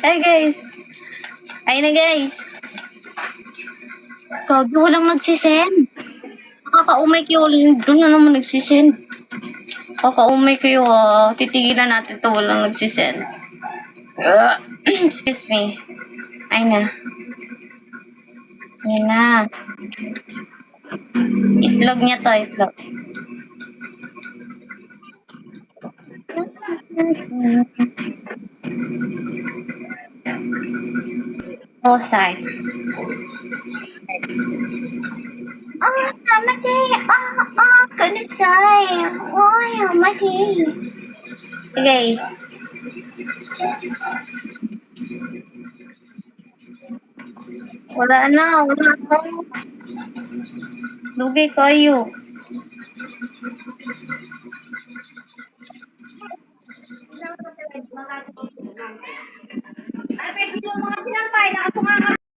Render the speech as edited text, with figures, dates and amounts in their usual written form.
Ay, guys. Ay na, guys. Kagi, walang nagsisend. Nakakaumay kayo. Doon na naman nagsisend. Kakaumay kayo, titigilan natin to. Walang nagsisend. Excuse me. Ay na. Yan na. Itlog niya to, itlog. Osay. Hamadi. Kanisay. Oy, hamadi. Okay. Wala na. Lugi kayo. Ay, pwede yung mga sinampay na ito nga